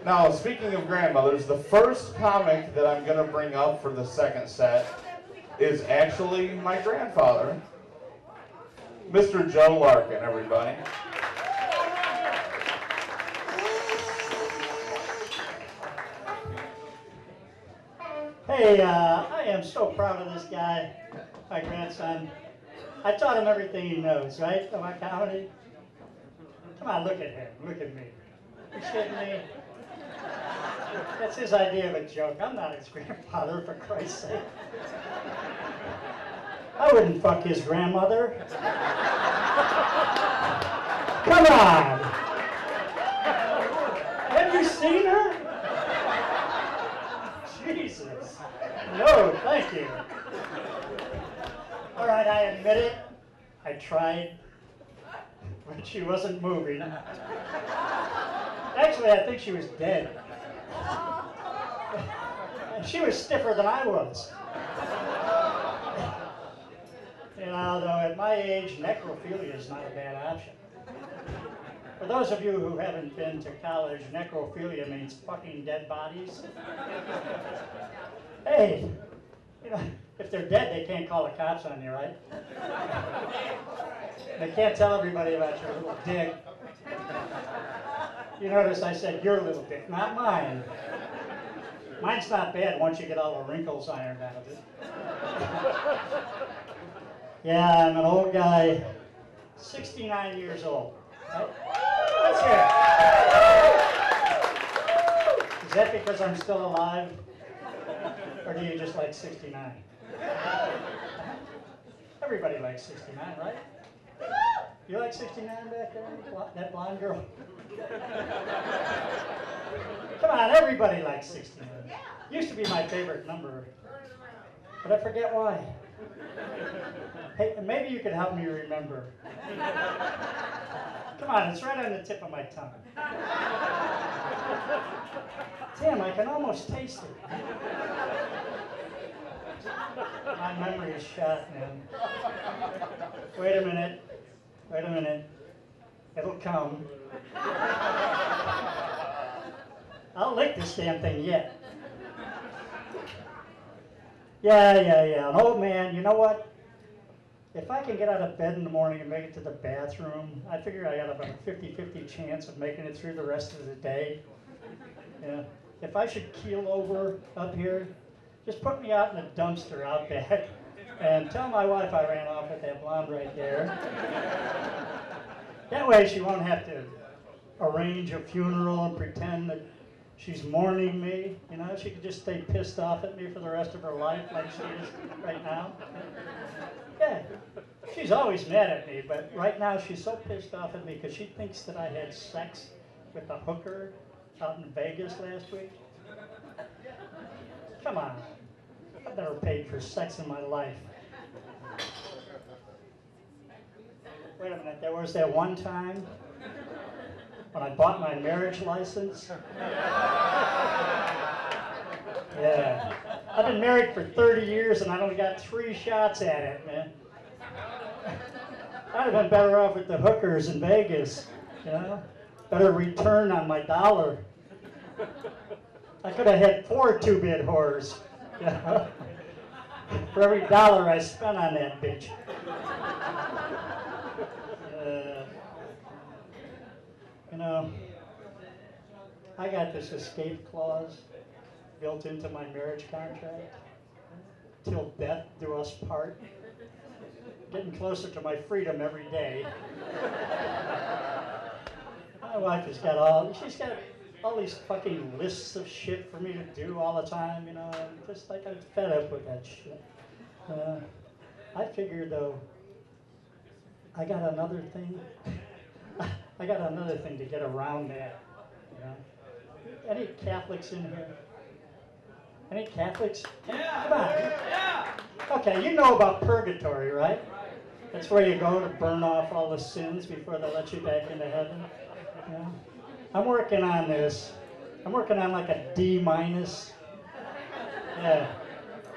Now, speaking of grandmothers, the first comic that I'm going to bring up for the second set is actually my grandfather, Mr. Joe Larkin, everybody. Hey, I am so proud of this guy, my grandson. I taught him everything he knows, right, about comedy. Come on, look at him, look at me. You kidding me? That's his idea of a joke. I'm not his grandfather, for Christ's sake. I wouldn't fuck his grandmother. Come on. Have you seen her? Jesus. No, thank you. All right, I admit it. I tried, but she wasn't moving. Actually, I think she was dead. And she was stiffer than I was. You know, though at my age, necrophilia is not a bad option. For those of you who haven't been to college, necrophilia means fucking dead bodies. Hey, you know, if they're dead, they can't call the cops on you, right? They can't tell everybody about your little dick. You notice I said your little dick, not mine. Mine's not bad once you get all the wrinkles ironed out of it. Yeah, I'm an old guy, 69 years old. Right? Let's hear it. Is that because I'm still alive? Or do you just like 69? Everybody likes 69, right? You like 69 back there? That blonde girl? Come on, everybody likes 69. Used to be my favorite number, but I forget why. Hey, maybe you could help me remember. Come on, it's right on the tip of my tongue. Damn, I can almost taste it. My memory is shot, man. Wait a minute. Wait a minute. It'll come. I'll lick this damn thing yet. Yeah. An old man, you know what? If I can get out of bed in the morning and make it to the bathroom, I figure I got about a 50-50 chance of making it through the rest of the day. Yeah. If I should keel over up here, just put me out in a dumpster out back and tell my wife I ran off with that blonde right there. That way she won't have to arrange a funeral and pretend that she's mourning me. You know, she could just stay pissed off at me for the rest of her life like she is right now. Yeah, she's always mad at me, but right now she's so pissed off at me because she thinks that I had sex with a hooker out in Vegas last week. Come on, I've never paid for sex in my life. Wait a minute, there was that one time when I bought my marriage license. Yeah. I've been married for 30 years and I only got 3 shots at it, man. I'd have been better off with the hookers in Vegas, you know? Better return on my dollar. I could have had 4 two-bit whores, you know? For every dollar I spent on that bitch. You know, I got this escape clause built into my marriage contract. Till death do us part. Getting closer to my freedom every day. My wife has got she's got all these fucking lists of shit for me to do all the time, you know, just like I'm fed up with that shit. I figured though, I got another thing. I got another thing to get around that, you know. Any Catholics in here? Any Catholics? Yeah. Come on. Yeah. Okay, you know about purgatory, right? That's where you go to burn off all the sins before they let you back into heaven. Yeah. I'm working on this. I'm working on like a D-. Yeah.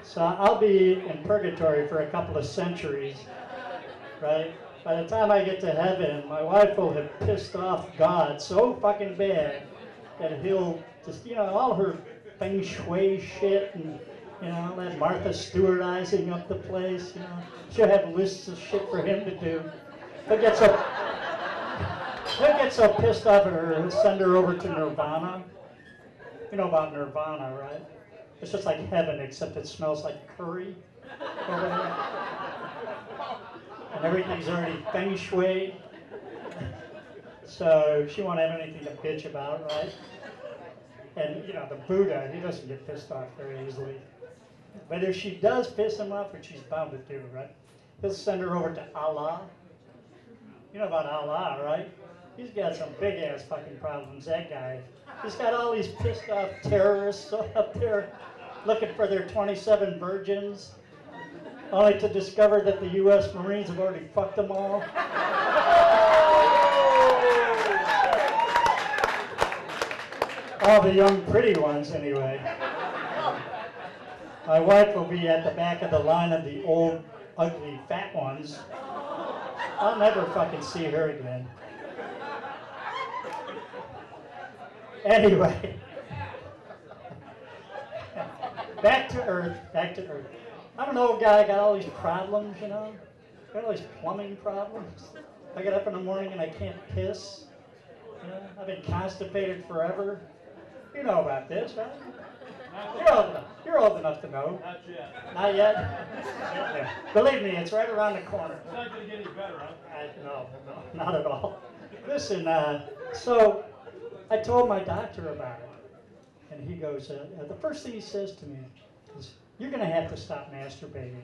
So I'll be in purgatory for a couple of centuries, right? By the time I get to heaven, my wife will have pissed off God so fucking bad that he'll just, all her feng shui shit and, all that Martha Stewartizing up the place, She'll have lists of shit for him to do. He'll get so pissed off at her, he'll send her over to Nirvana. You know about Nirvana, right? It's just like heaven, except it smells like curry over there. And everything's already feng shui. So she won't have anything to bitch about, right? And, the Buddha, he doesn't get pissed off very easily. But if she does piss him off, which she's bound to do, right? He'll send her over to Allah. You know about Allah, right? He's got some big-ass fucking problems, that guy. He's got all these pissed-off terrorists up there looking for their 27 virgins, only to discover that the U.S. Marines have already fucked them all. All the young, pretty ones, anyway. My wife will be at the back of the line of the old, ugly, fat ones. I'll never fucking see her again. Anyway. Back to Earth. I don't know, guy, got all these problems, Got all these plumbing problems. I get up in the morning and I can't piss. I've been constipated forever. You know about this, right? You're old enough to know. Not yet. Not yet? Yeah. Believe me, it's right around the corner. It's not going to get any better, huh? No, not at all. Listen, so I told my doctor about it. And he goes, the first thing he says to me is, you're going to have to stop masturbating.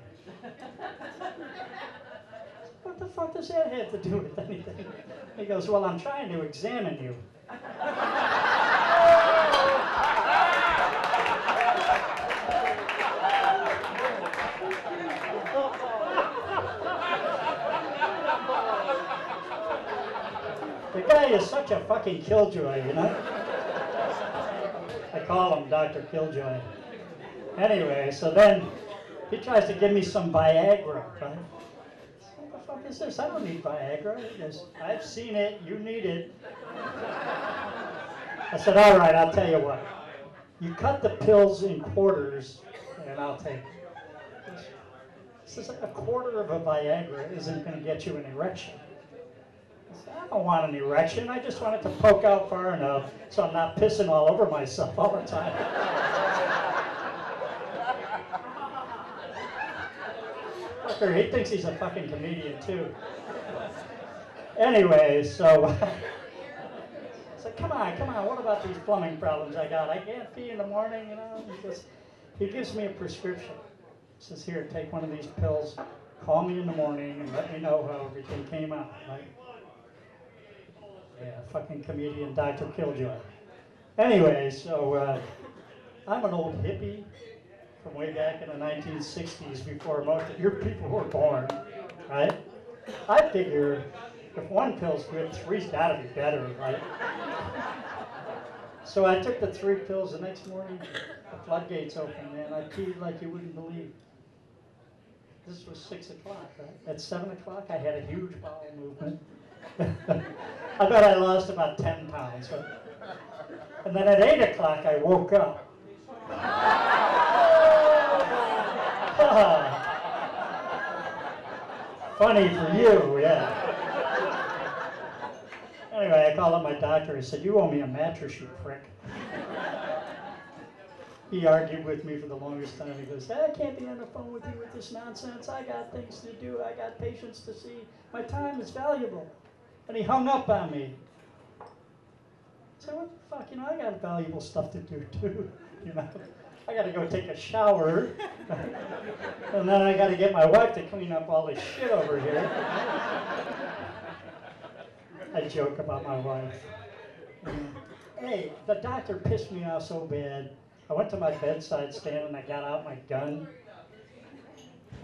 What the fuck does that have to do with anything? He goes, well, I'm trying to examine you. The guy is such a fucking killjoy, I call him Dr. Killjoy. Anyway, so then he tries to give me some Viagra, right? What the fuck is this? I don't need Viagra. He goes, I've seen it, you need it. I said, all right, I'll tell you what. You cut the pills in quarters, and I'll take it. He says, a quarter of a Viagra isn't going to get you an erection. I said, I don't want an erection. I just want it to poke out far enough so I'm not pissing all over myself all the time. Fucker, he thinks he's a fucking comedian, too. Anyway, so it's like, come on, what about these plumbing problems I got? I can't pee in the morning, He gives me a prescription. He says, here, take one of these pills, call me in the morning, and let me know how everything came out, right? Yeah, fucking comedian Dr. Killjoy. Anyway, so I'm an old hippie from way back in the 1960s before most of your people were born, right? I figure if one pill's good, three's gotta be better, right? So I took the 3 pills the next morning, the floodgates opened, man. I peed like you wouldn't believe. This was 6 o'clock, right? At 7 o'clock, I had a huge bowel movement. I bet I lost about 10 pounds. Right? And then at 8 o'clock, I woke up. Funny for you, yeah. Anyway, I called up my doctor. He said, you owe me a mattress, you prick. He argued with me for the longest time. He goes, I can't be on the phone with you with this nonsense. I got things to do. I got patients to see. My time is valuable. And he hung up on me. So what the fuck, I got valuable stuff to do too, I got to go take a shower. And then I got to get my wife to clean up all this shit over here. I joke about my wife. Hey, the doctor pissed me off so bad. I went to my bedside stand and I got out my gun.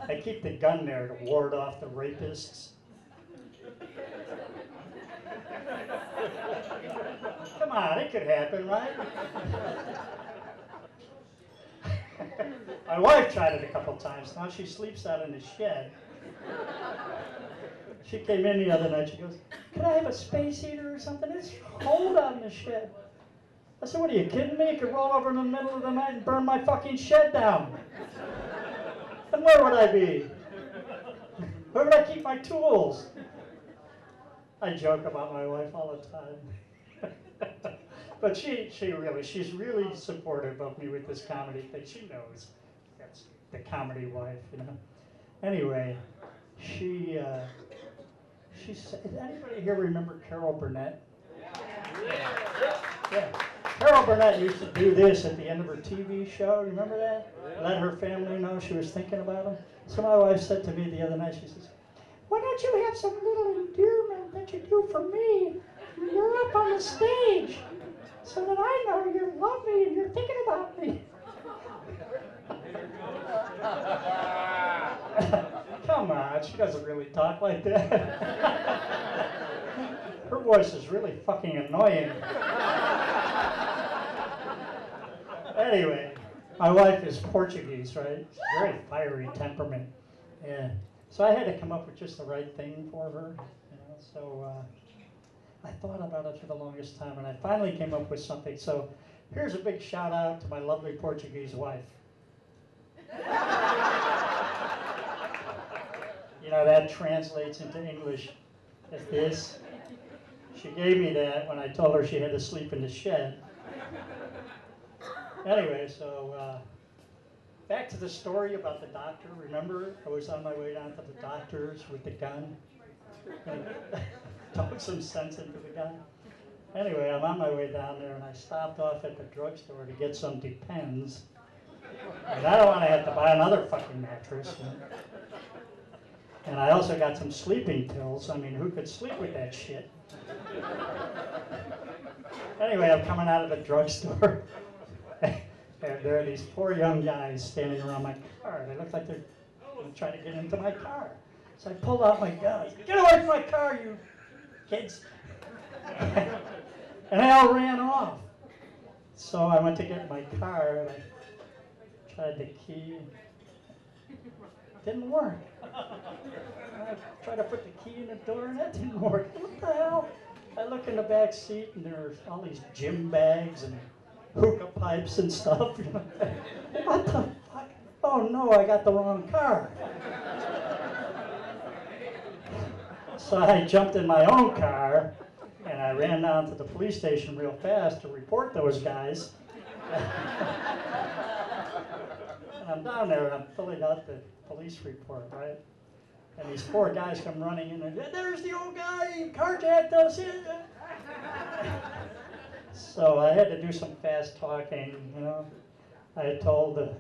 I keep the gun there to ward off the rapists. Come on, it could happen, right? My wife tried it a couple times. Now she sleeps out in the shed. She came in the other night. She goes, can I have a space heater or something? It's cold out in the shed. I said, what are you kidding me? You could roll over in the middle of the night and burn my fucking shed down. And where would I be? Where would I keep my tools? I joke about my wife all the time. But she's really supportive of me with this comedy thing. She knows that's the comedy wife, you know. Anyway, she said, does anybody here remember Carol Burnett? Yeah. Carol Burnett used to do this at the end of her TV show. Remember that? Let her family know she was thinking about them. So my wife said to me the other night, she says, why don't you have some little endearment that you do for me when you're up on the stage so that I know you love me and you're thinking about me? Come on, she doesn't really talk like that. Her voice is really fucking annoying. Anyway, my wife is Portuguese, right? She's very fiery temperament. Yeah. So I had to come up with just the right thing for her, you know. So I thought about it for the longest time, and I finally came up with something. So here's a big shout out to my lovely Portuguese wife. You know, that translates into English as this. She gave me that when I told her she had to sleep in the shed. Anyway, so back to the story about the doctor. Remember, I was on my way down to the doctor's with the gun. Took some sense into the gun. Anyway, I'm on my way down there, and I stopped off at the drugstore to get some Depends. And I don't want to have to buy another fucking mattress. You know? And I also got some sleeping pills. I mean, who could sleep with that shit? Anyway, I'm coming out of the drugstore. And there are these four young guys standing around my car. They look like they're trying to get into my car. So I pulled out my gun. I said, get away from my car, you kids. And they all ran off. So I went to get my car, and I tried the key. It didn't work. I tried to put the key in the door, and that didn't work. What the hell? I look in the back seat, and there's all these gym bags and hookah pipes and stuff. What the fuck? Oh no, I got the wrong car. So I jumped in my own car, and I ran down to the police station real fast to report those guys. And I'm down there, and I'm filling out the police report, right? And these four guys come running in, and there's the old guy, he carjacked us. So I had to do some fast talking, you know. I told the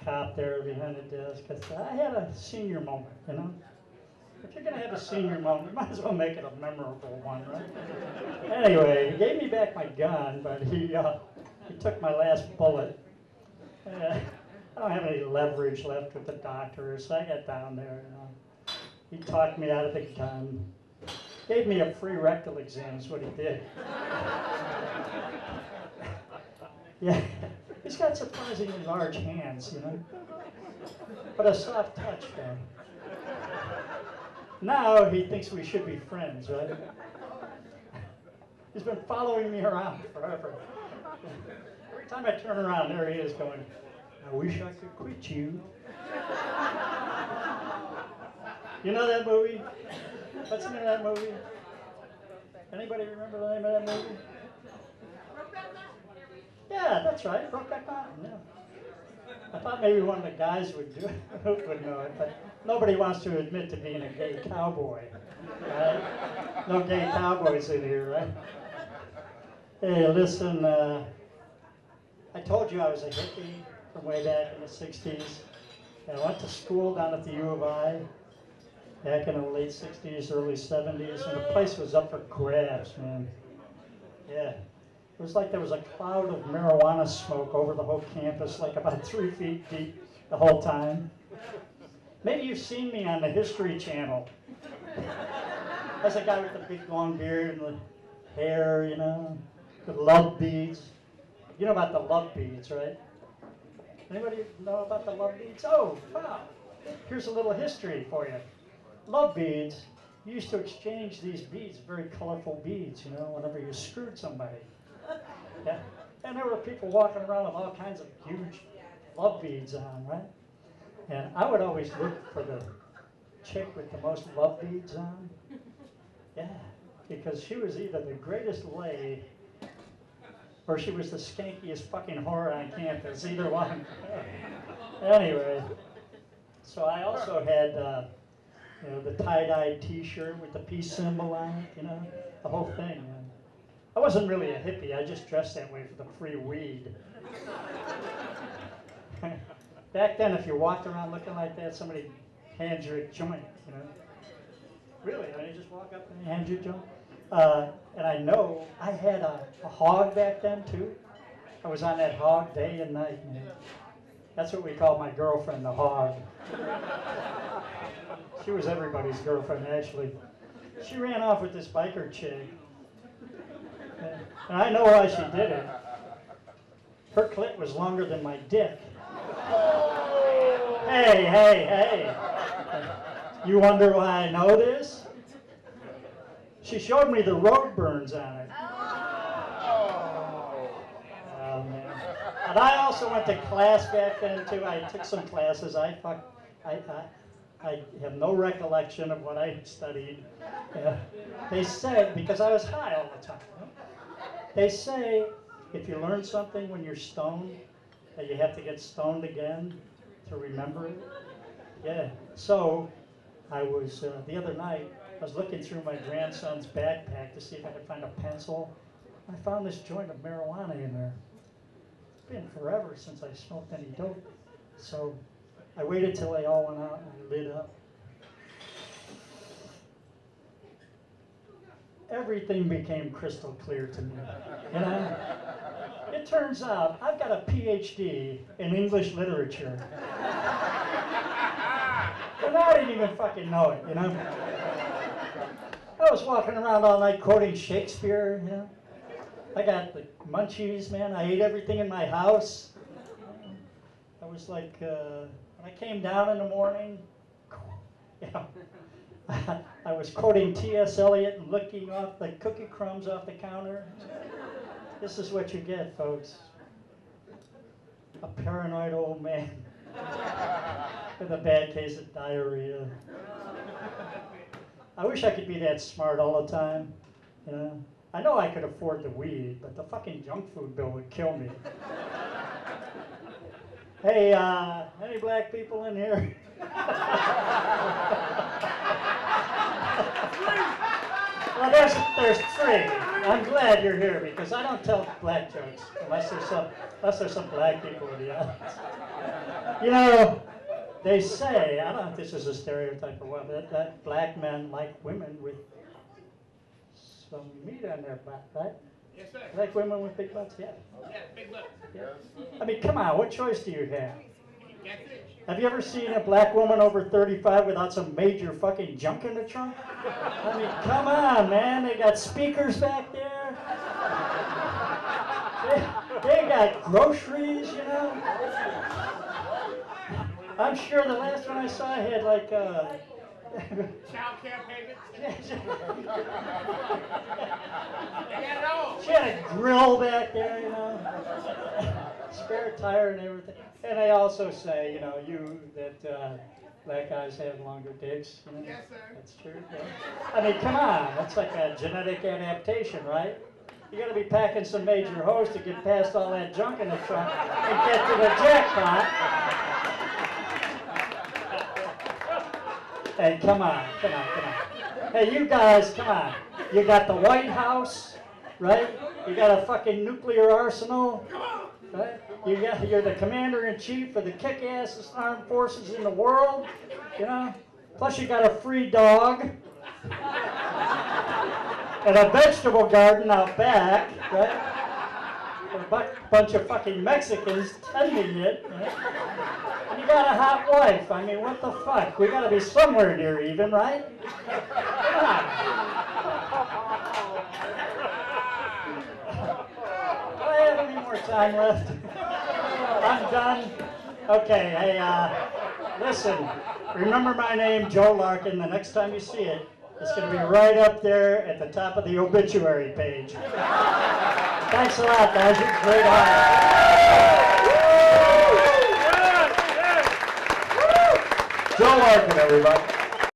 cop there behind the desk, I had a senior moment, you know. If you're going to have a senior moment, you might as well make it a memorable one, right? Anyway, he gave me back my gun, but he took my last bullet. I don't have any leverage left with the doctor, so I got down there, you know. He talked me out of the gun. Gave me a free rectal exam is what he did. Yeah, he's got surprisingly large hands, you know. But a soft touch, though. Now he thinks we should be friends, right? He's been following me around forever. Every time I turn around, there he is going, I wish I could quit you. You know that movie? What's the name of that movie? Anybody remember the name of that movie? Yeah, that's right, Brokeback Mountain, yeah. I thought maybe one of the guys would do it, would know it, but nobody wants to admit to being a gay cowboy, right? No gay cowboys in here, right? Hey, listen, I told you I was a hippie from way back in the 60s. And I went to school down at the U of I back in the late 60s, early 70s, and the place was up for grabs, man. Yeah. It was like there was a cloud of marijuana smoke over the whole campus, like about 3 feet deep the whole time. Maybe you've seen me on the History Channel. That's a guy with the big long beard and the hair, you know, the love beads. You know about the love beads, right? Anybody know about the love beads? Oh, wow. Here's a little history for you. Love beads, you used to exchange these beads, very colorful beads, you know, whenever you screwed somebody. Yeah. And there were people walking around with all kinds of huge love beads on, right? And I would always look for the chick with the most love beads on. Yeah, because she was either the greatest lay or she was the skankiest fucking whore on campus, either one. Anyway, so I also had the tie-dye t-shirt with the peace symbol on it, the whole thing. I wasn't really a hippie, I just dressed that way for the free weed. Back then, if you walked around looking like that, somebody hands you a joint, Really, you just walk up and hand you a joint. And I know I had a hog back then too. I was on that hog day and night, man. That's what we called my girlfriend, the hog. She was everybody's girlfriend, actually. She ran off with this biker chick. And I know why she did it. Her clit was longer than my dick. Hey, hey, hey. You wonder why I know this? She showed me the road burns on it. Oh, man. And I also went to class back then, too. I took some classes. I have no recollection of what I studied. They say, because I was high all the time, they say if you learn something when you're stoned, that you have to get stoned again to remember it. Yeah. So I was, the other night, I was looking through my grandson's backpack to see if I could find a pencil. I found this joint of marijuana in there. It's been forever since I smoked any dope. So I waited till they all went out and I lit up. Everything became crystal clear to me. It turns out I've got a PhD in English literature. And I didn't even fucking know it, I was walking around all night quoting Shakespeare, I got the munchies, man. I ate everything in my house. I was like, when I came down in the morning, I was quoting T.S. Eliot and licking off the cookie crumbs off the counter. This is what you get, folks. A paranoid old man with a bad case of diarrhea. I wish I could be that smart all the time, I know I could afford the weed, but the fucking junk food bill would kill me. Hey, any black people in here? Well, there's three. I'm glad you're here because I don't tell black jokes unless there's some black people in the audience. They say, I don't know if this is a stereotype or what, that black men like women with some meat on their butt, right? Yes, sir. Like women with big butts, yeah. Yeah, big look. Yeah. I mean, come on, what choice do you have? That's it. Have you ever seen a black woman over 35 without some major fucking junk in the trunk? I mean, come on, man. They got speakers back there. They got groceries, I'm sure the last one I saw had like Child care payments. she They got it all. had a grill back there, spare tire and everything. And they also say, that black guys have longer dicks. Yes, sir. That's true. Yeah. I mean, come on. That's like a genetic adaptation, right? You got to be packing some major hose to get past all that junk in the trunk and get to the jackpot. Hey, come on. Hey, you guys, come on. You got the White House, right? You got a fucking nuclear arsenal, right? You're the commander-in-chief of the kick-ass armed forces in the world, Plus you got a free dog and a vegetable garden out back, right? A bunch of fucking Mexicans tending it, right? And you got a hot wife. I mean, what the fuck? We gotta be somewhere near even, right? Come on. Do I have any more time left? I'm done. Okay, hey, listen. Remember my name, Joe Larkin. The next time you see it, it's going to be right up there at the top of the obituary page. Thanks a lot, guys. You're great artists. Joe Larkin, everybody.